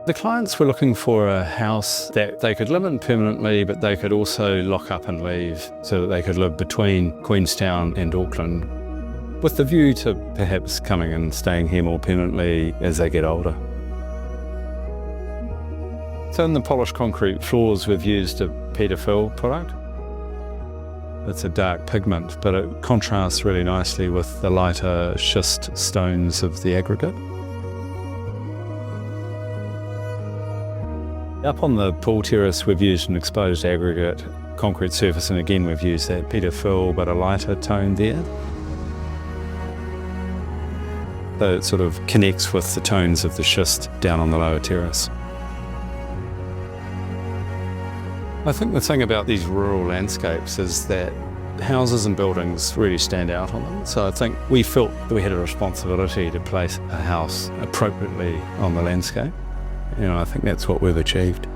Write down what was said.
The clients were looking for a house that they could live in permanently, but they could also lock up and leave so that they could live between Queenstown and Auckland, with the view to perhaps coming and staying here more permanently as they get older. So in the polished concrete floors, we've used a PeterFell product. It's a dark pigment, but it contrasts really nicely with the lighter schist stones of the aggregate. Up on the pool terrace, we've used an exposed aggregate concrete surface, and again we've used that PeterFell, but a lighter tone there. So it sort of connects with the tones of the schist down on the lower terrace. I think the thing about these rural landscapes is that houses and buildings really stand out on them. So I think we felt that we had a responsibility to place a house appropriately on the landscape. I think that's what we've achieved.